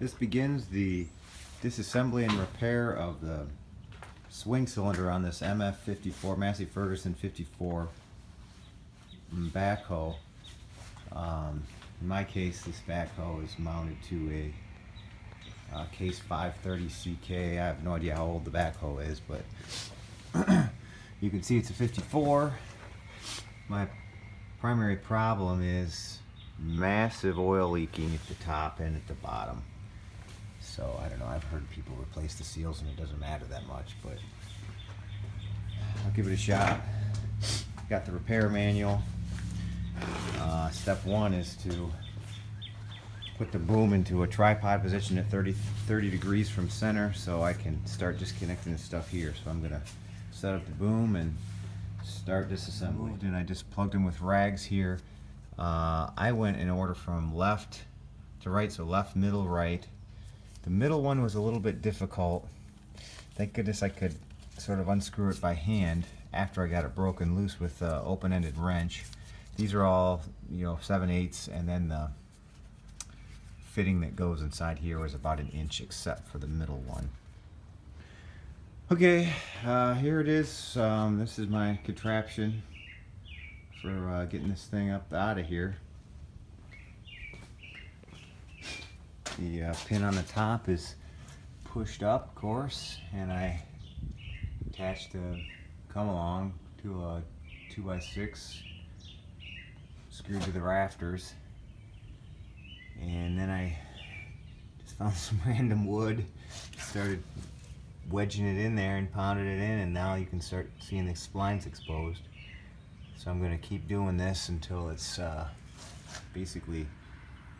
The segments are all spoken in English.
This begins the disassembly and repair of the swing cylinder on this Mf54 Massey Ferguson 54 backhoe. In my case, this backhoe is mounted to a Case 530 CK. I have no idea how old the backhoe is, but you can see it's a 54. My primary problem is massive oil leaking at the top and at the bottom. So I don't know, I've heard people replace the seals and it doesn't matter that much, but I'll give it a shot. Got the repair manual. Step one is to put the boom into a tripod position at 30 degrees from center so I can start disconnecting the stuff here. So I'm going to set up the boom and start disassembly. And I just plugged in with rags here. I went in order from left to right, so left, middle, right. The middle one was a little bit difficult. Thank goodness I could sort of unscrew it by hand after I got it broken loose with an open-ended wrench. These are all, 7/8, and then the fitting that goes inside here was about 1 inch except for the middle one. Okay, here it is. This is my contraption for getting this thing up out of here. The pin on the top is pushed up, of course, and I attached the come along to a 2x6 screwed to the rafters, and then I just found some random wood, started wedging it in there and pounded it in, and now you can start seeing the splines exposed. So I'm going to keep doing this until it's basically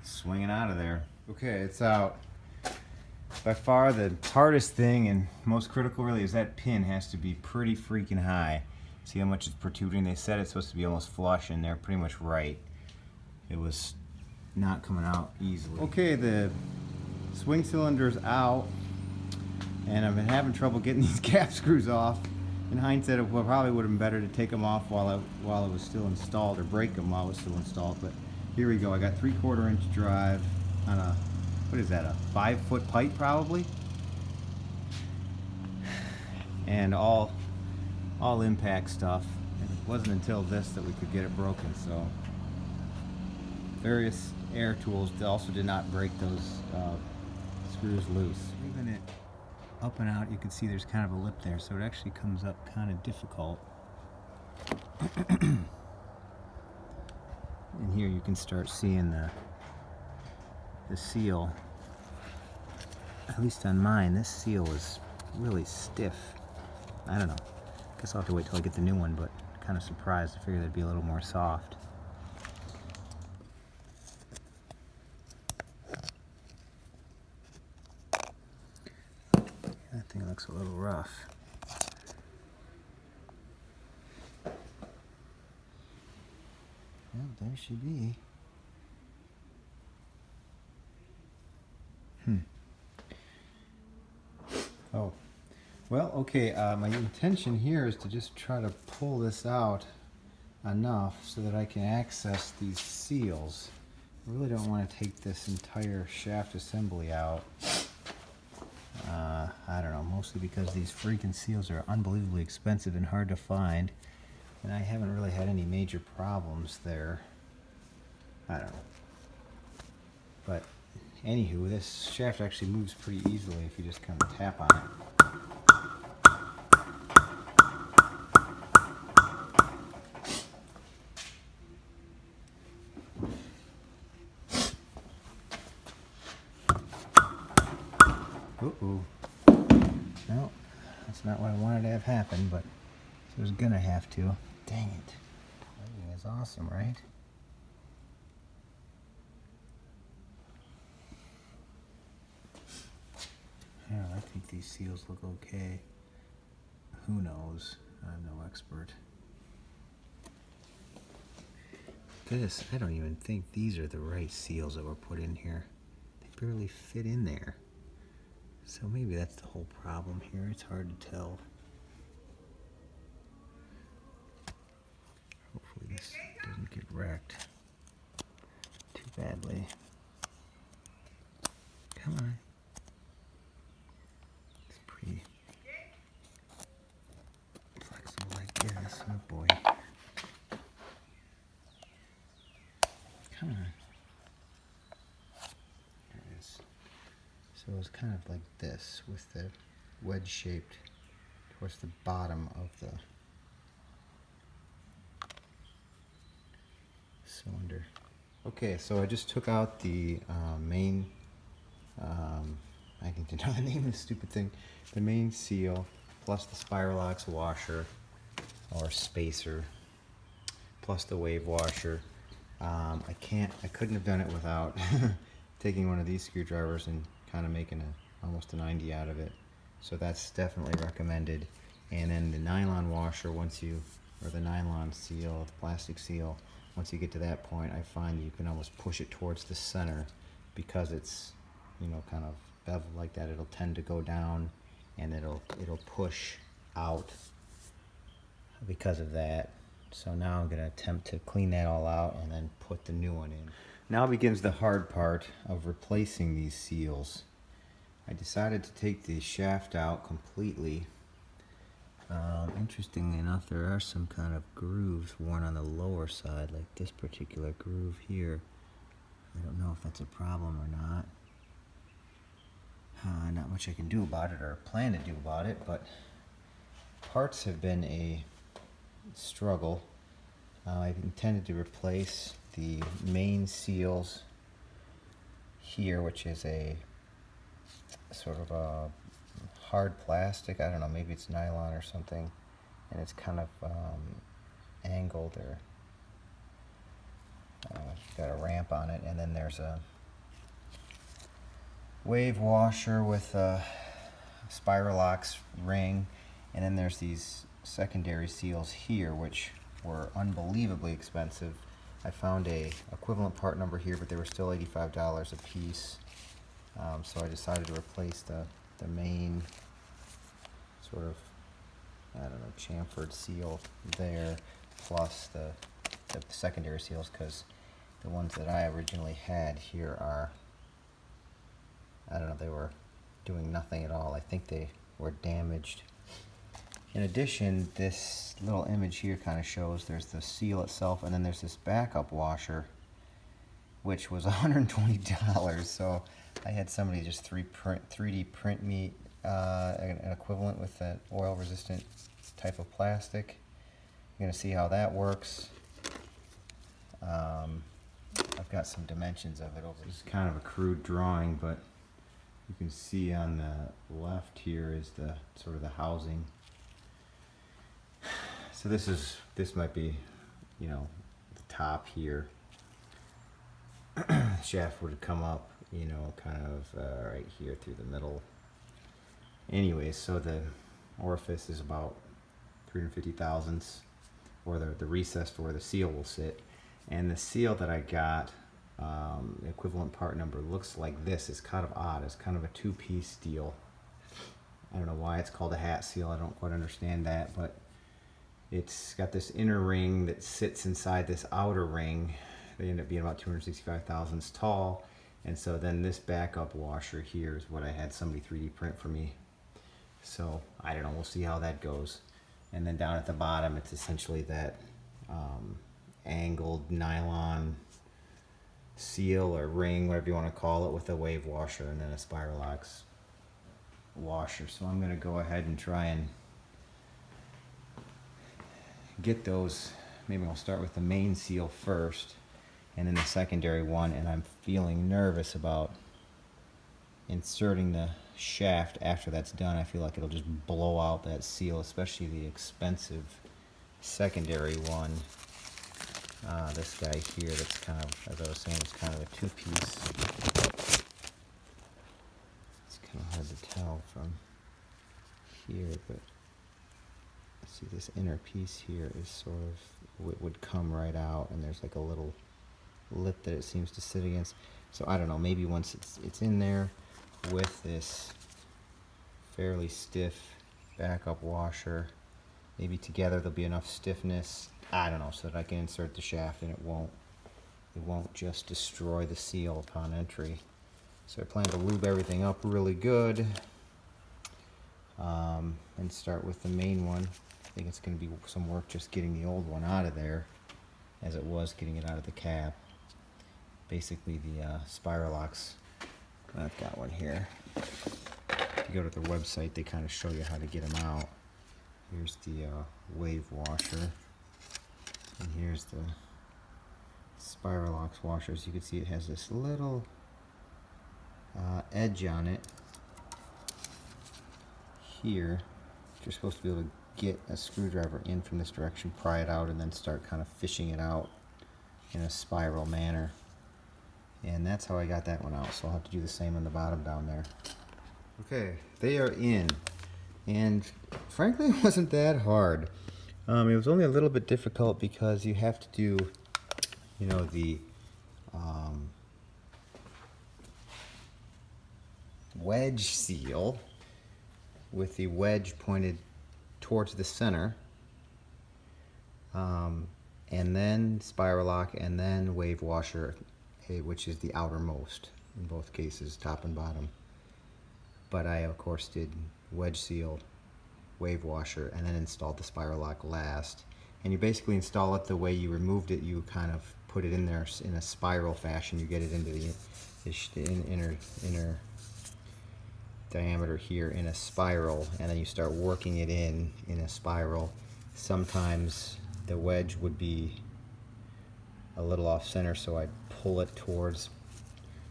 swinging out of there. Okay, it's out. By far the hardest thing and most critical really is that pin has to be pretty freaking high. See how much it's protruding? They said it's supposed to be almost flush, and they're pretty much right. It was not coming out easily. Okay, the swing cylinder's out, and I've been having trouble getting these cap screws off. In hindsight, it probably would have been better to take them off while it was still installed, or break them while it was still installed. But here we go. I got 3/4 inch drive on a, what is that, a 5-foot pipe probably, and all impact stuff. And it wasn't until this that we could get it broken. So various air tools also did not break those screws loose. Leaving it up and out, you can see there's kind of a lip there, so it actually comes up kind of difficult. And here you can start seeing the seal. At least on mine, this seal is really stiff. I don't know. Guess I'll have to wait till I get the new one, but kind of surprised. I figured it'd be a little more soft. That thing looks a little rough. Well, there she be. Oh. Well, okay, my intention here is to just try to pull this out enough so that I can access these seals. I really don't want to take this entire shaft assembly out. I don't know, mostly because these freaking seals are unbelievably expensive and hard to find, and I haven't really had any major problems there. I don't know. But anywho, this shaft actually moves pretty easily if you just kind of tap on it. Uh-oh. No, that's not what I wanted to have happen, but it was gonna have to. Dang it. Lighting is awesome, right? Yeah, I think these seals look okay. Who knows? I'm no expert. This, I don't even think these are the right seals that were put in here. They barely fit in there. So maybe that's the whole problem here. It's hard to tell. Hopefully this doesn't get wrecked too badly. Come Come on. It's pretty flexible like this. Oh boy. Come on. There it is. So it's kind of like this with the wedge shaped towards the bottom of the cylinder. Okay, so I just took out the main, I need to know the name of this stupid thing, the main seal, plus the Spiralox washer, or spacer, plus the wave washer. I couldn't have done it without taking one of these screwdrivers and kind of making almost a 90 out of it. So that's definitely recommended. And then the nylon washer, or the nylon seal, the plastic seal, once you get to that point, I find you can almost push it towards the center because it's, kind of beveled like that. It'll tend to go down and it'll push out because of that. So now I'm going to attempt to clean that all out and then put the new one in. Now begins the hard part of replacing these seals. I decided to take the shaft out completely. Interestingly enough, there are some kind of grooves worn on the lower side, like this particular groove here. I don't know if that's a problem or not. Not much I can do about it or plan to do about it, but parts have been a struggle. I've intended to replace the main seals here, which is a sort of a hard plastic. I don't know, maybe it's nylon or something, and it's kind of angled, or got a ramp on it. And then there's a wave washer with a Spiralox ring, and then there's these secondary seals here, which were unbelievably expensive. I found a equivalent part number here, but they were still $85 a piece. So I decided to replace the main sort of, I don't know, chamfered seal there, plus the secondary seals, because the ones that I originally had here are, I don't know, they were doing nothing at all. I think they were damaged. In addition, this little image here kind of shows there's the seal itself, and then there's this backup washer, which was $120. So I had somebody just 3D print me an equivalent with an oil-resistant type of plastic. You're going to see how that works. I've got some dimensions of it over. This is kind of a crude drawing, but you can see on the left here is the sort of the housing. So this might be, the top here. The shaft would come up, kind of right here through the middle. Anyways, so the orifice is about 350 thousandths, or the recess for where the seal will sit. And the seal that I got, the equivalent part number, looks like this. It's kind of odd. It's kind of a two-piece deal. I don't know why it's called a hat seal. I don't quite understand that, but it's got this inner ring that sits inside this outer ring. They end up being about 265 thousandths tall. And so then this backup washer here is what I had somebody 3D print for me. So I don't know, we'll see how that goes. And then down at the bottom, it's essentially that angled nylon seal or ring, whatever you want to call it, with a wave washer and then a Spiralox washer. So I'm going to go ahead and try and get those. Maybe I'll start with the main seal first and then the secondary one, and I'm feeling nervous about inserting the shaft after that's done. I feel like it'll just blow out that seal, especially the expensive secondary one. This guy here, that's kind of, as I was saying, it's kind of a two-piece. It's kind of hard to tell from here, but see, this inner piece here is sort of, it would come right out, and there's like a little lip that it seems to sit against. So I don't know, maybe once it's in there with this fairly stiff backup washer, maybe together there'll be enough stiffness, I don't know, so that I can insert the shaft and it won't just destroy the seal upon entry. So I plan to lube everything up really good, and start with the main one. I think it's going to be some work just getting the old one out of there, as it was getting it out of the cab. Basically the spiral locks. I've got one here. If you go to their website, they kind of show you how to get them out. Here's the wave washer, and here's the spiral locks washer. As you can see, it has this little edge on it here. You're supposed to be able to get a screwdriver in from this direction, pry it out, and then start kind of fishing it out in a spiral manner. And that's how I got that one out, so I'll have to do the same on the bottom down there. Okay, they are in, and frankly it wasn't that hard. It was only a little bit difficult because you have to do, you know, the wedge seal with the wedge pointed towards the center, and then spiral lock, and then wave washer, which is the outermost in both cases, top and bottom. But I of course did wedge seal, wave washer, and then installed the spiral lock last. And you basically install it the way you removed it. You kind of put it in there in a spiral fashion. You get it into the inner diameter here in a spiral, and then you start working it in a spiral. Sometimes the wedge would be a little off center, so I'd pull it towards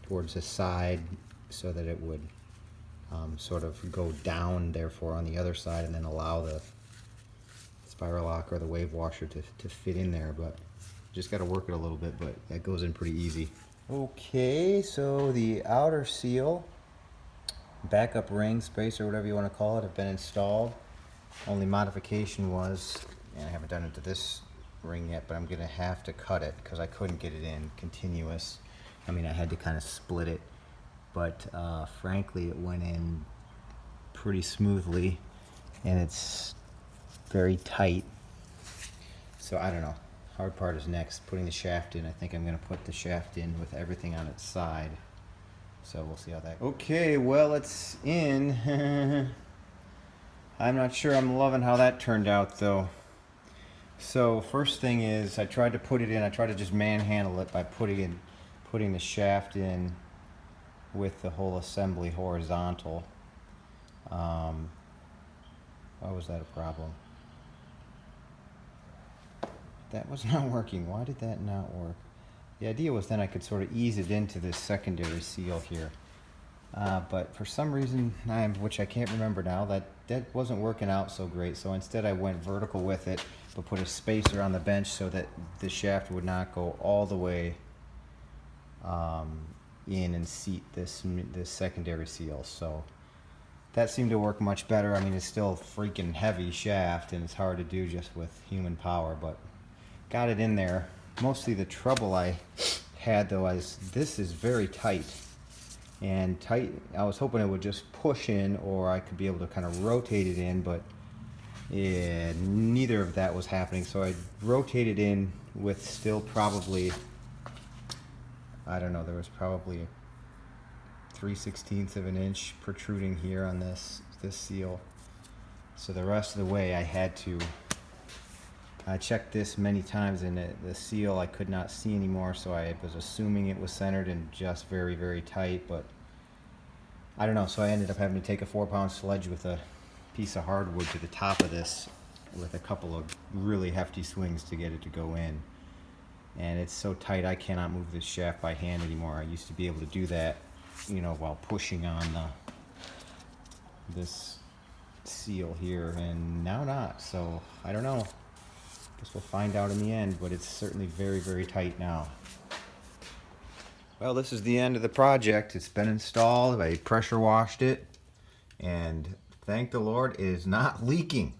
the side so that it would sort of go down, therefore, on the other side, and then allow the spiral lock or the wave washer to fit in there. But just got to work it a little bit, but that goes in pretty easy. Okay, so the outer seal, backup ring, spacer, whatever you want to call it, have been installed. Only modification was, and I haven't done it to this ring yet, but I'm going to have to cut it because I couldn't get it in continuous. I mean, I had to kind of split it, but frankly it went in pretty smoothly, and it's very tight. So I don't know. Hard part is next, putting the shaft in. I think I'm going to put the shaft in with everything on its side. So we'll see how that goes. Okay, well, it's in. I'm not sure I'm loving how that turned out though. So first thing is, I tried to put it in. I tried to just manhandle it by putting the shaft in with the whole assembly horizontal. Why was that a problem? That was not working. Why did that not work? The idea was then I could sort of ease it into this secondary seal here. But for some reason, which I can't remember now, that wasn't working out so great. So instead I went vertical with it, but put a spacer on the bench so that the shaft would not go all the way in and seat this secondary seal. So that seemed to work much better. I mean, it's still a freaking heavy shaft, and it's hard to do just with human power, but got it in there. Mostly the trouble I had though is this is very tight. And tight, I was hoping it would just push in, or I could be able to kind of rotate it in, but neither of that was happening. So I rotated in with still probably, I don't know, there was probably 3/16 of an inch protruding here on this seal. So the rest of the way I had to, I checked this many times, and the seal I could not see anymore, so I was assuming it was centered and just very, very tight, but I don't know. So I ended up having to take a 4-pound sledge with a piece of hardwood to the top of this with a couple of really hefty swings to get it to go in. And it's so tight I cannot move this shaft by hand anymore. I used to be able to do that, you know, while pushing on this seal here, and now not. So I don't know. Guess we'll find out in the end, but it's certainly very, very tight now. Well, this is the end of the project. It's been installed. I pressure washed it, and thank the Lord it is not leaking.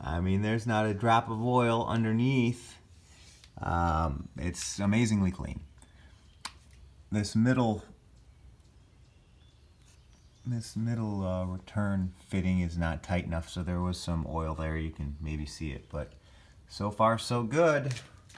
I mean, there's not a drop of oil underneath. It's amazingly clean. This middle return fitting is not tight enough, so there was some oil there. You can maybe see it, but so far so good.